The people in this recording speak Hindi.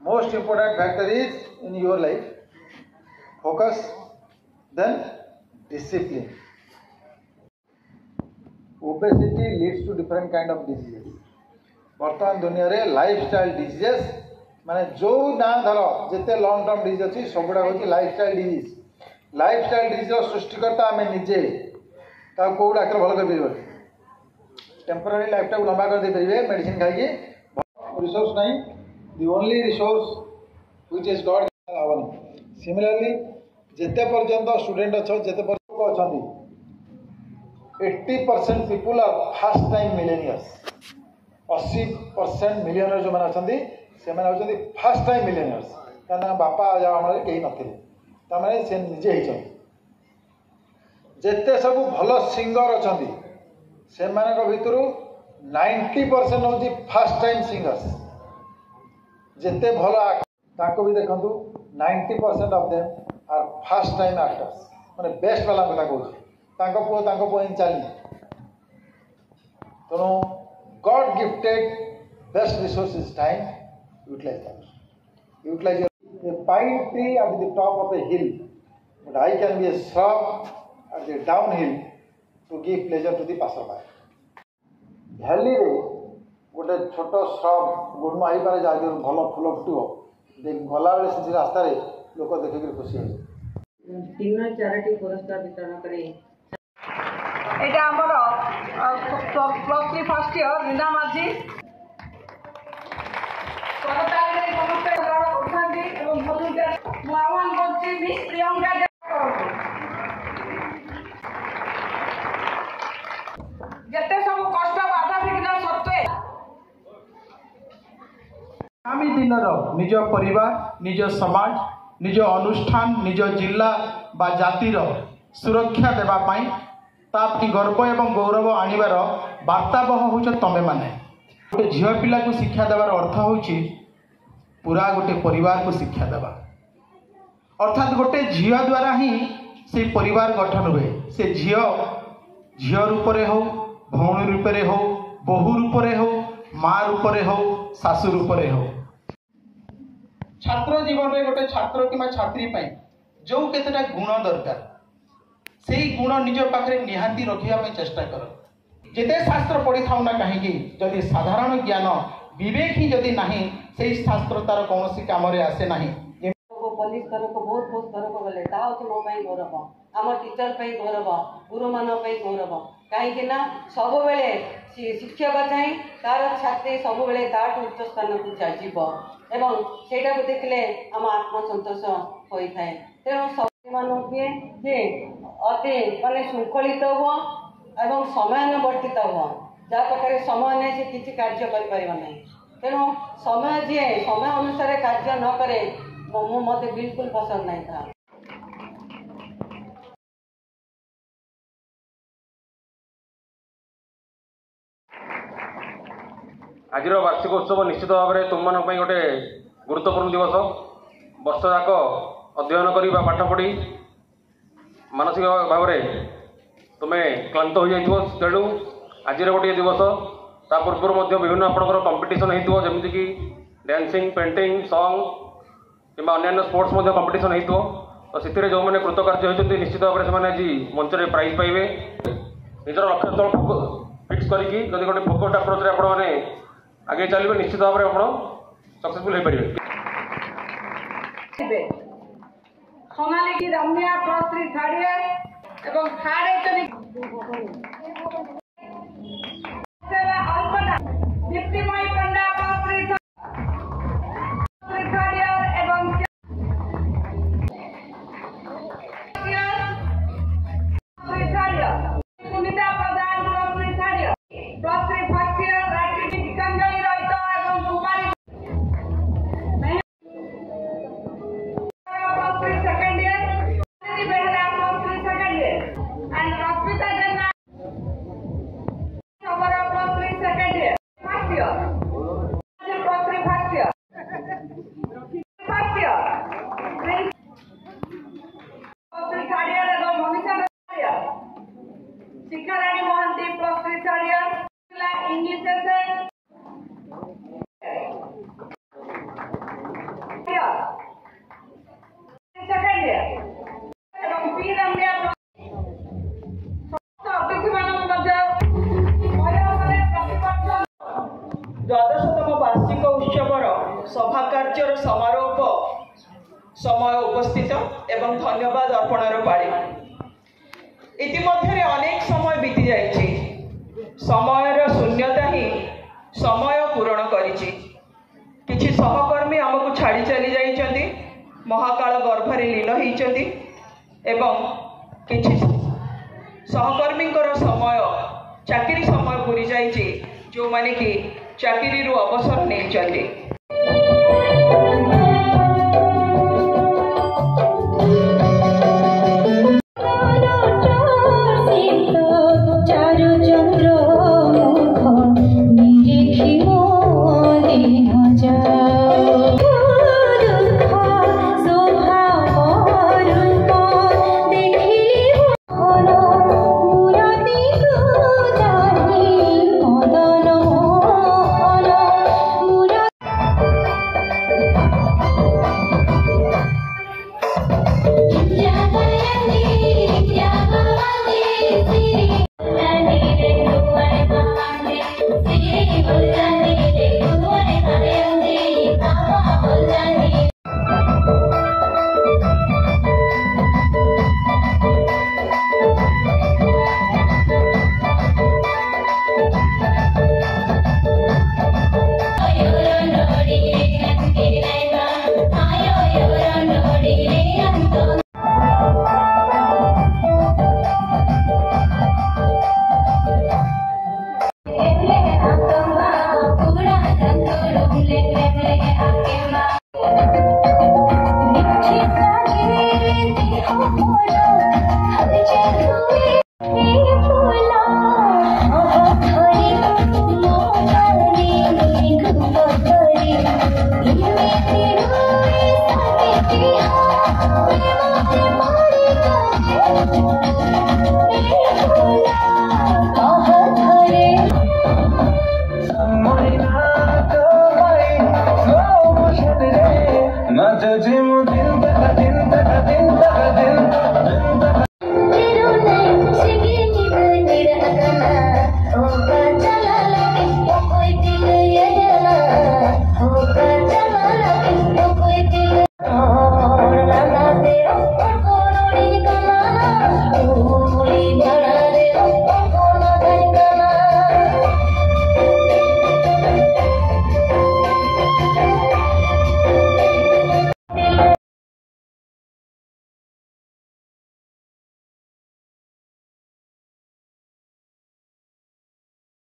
most important factor is in your life focus, then discipline. Obesity leads to different kind of diseases. वर्तमान दुनिया रे लाइफस्टाइल डिजीजेस माने जो ना धर जिते लॉन्ग टर्म डिजीज अच्छी सबुड़ा होची लाइफस्टाइल डिजीज। लाइफस्टाइल डिजीज सृष्टिकर्ता आम निजे कौ डाक्तर भल कर टेम्पोरारी लाइफटा को लंबा कर दे पारे मेडिसिन खाई रिसोर्स नहीं the only resource which is God हवनी। सिमिलरली जिते पर्यंत स्टूडेंट अच्छा जिते पर्यंत अच्छा 80% people are first time millionaires. 80% millionaire जो मैंने अच्छा से फर्स्ट टाइम मिलेनियर्स क्या बापा जाने कहीं नए से निजे जिते सब भल सिंगर अच्छा से भितर 90% हूँ फर्स्ट टाइम सिंगर्स। जिते भल भी देखु 90% of them are first time actors माने बेस्ट वाला कथा कहूँ पुओ इन चलनी। तेणु God gifted best resource is time. Utilize that. Utilize a pine tree at the top of a hill, but I can be a shrub at the downhill to give pleasure to the passerby. Valley रे गोटे छोट shrub गुणमा हो पारे जहाँ भल फुल फुटो गला बेले से रास्ता रे लोक देखिक खुशी हो। 3 चारिटी पुरस्कार वितरण करे এটা আমার +3 ফার্স্ট ইয়ার রিনা মাঝি করতালে সমস্ত বড় উঠান্তি এবং ভলুন্টিয়ার ମୁଁ আহ্বান করছি মিস প্রিয়ঙ্কা যেতে সব কষ্ট বাধা বিঘ্ন সত্ত্বে आगामी दिन निज परिवार निज समाज निज अनुष्ठान निज जिला बा जातिर सुरक्षा देवाई तापी गर्व एवं गौरव आणवार वार्तावह हो तमें मैंने गोटे झील पिला को शिक्षा देवार अर्थ हूँ पूरा गोटे परिवार को शिक्षा देवा अर्थात गोटे झील द्वारा ही से परिवार गठन हुए। से झील रूप से हो भौणी रूप से हो बहु रूप से हो माँ रूप से हो शाशु रूप से हो। छात्र जीवन में गोटे छात्र कि छात्री जो केतटा गुण दरकार से गुण निज पाखे निहाती रखापी चेष्टा कर। जिते शास्त्र पढ़ी था ना कहीं जदि साधारण ज्ञान विवेक ही जदि ना से शास्त्र तार कौन कम आसे ना। पुलिस घर को बहुत बहुत घर को गले मो गौरव आम टीचर गौरव गुरु मान गौरव कहीं सब बेले शिक्षक चाहे तार छात्री सब बेले ताठ उच्च स्थान को जीव एवं सेटा को देखले आम आत्मसंतोष होता है। तेणु सब जे अति माने श्रृंखलित हुआ एवं समयानुवर्तित हुआ जहाँ पाखे समय नहीं से किसी कार्य कर। तेणु समय जी समय अनुसार कार्य न करे मत बिल्कुल पसंद नहीं था। आज वार्षिकोत्सव निश्चित भाव में तुम मान गोटे गुरुत्वपूर्ण दिवस। वर्ष जाक अध्ययन कर पाठ पढ़ी मानसिक भाव में तुम्हें क्लांत हो जाइए। तेणु आज गोटे दिवस ता पूर्व विभिन्न आपंकर कंपिटिशन हो जमीक डांसिंग पेंटिंग सॉन्ग कि अन्य स्पोर्ट्स कंपिटिशन हो तो से जो मैंने कृतकार्य होती निश्चित भाव में आज मंच में प्राइज पाइबे। निजर लक्ष्य स्थल फिक्स करके जब गोटे फोकस्ड अप्रोच आपने आगे चलिए निश्चित भाव में आप सक्सेसफुल हो पारे। सोनाली की रम्या +3 थर्ड ईयर एवं third Alpana Diptimay Panda +3 third year एवं Sunita Pradhan +3 third year +3 first year Gitanjali Rahit एवं Kumari second year Behera +3 second year and Rashmita Jena सभा कार्यर समारोह समय उपस्थित एवं धन्यवाद अर्पणर पाड़ी इतिमध्य अनेक समय बीती जाइए समयर शून्यता ही समय पूरण करिछि किछि सहकर्मी आमको छाड़ी चली जाइछन्ति महाकाल गर्भरे लीन होइछन्ति एवं किछि सहकर्मी समय चाकरी समय पूरी जाइछि जो माने कि चाकरी रु अवसर नहीं Not judging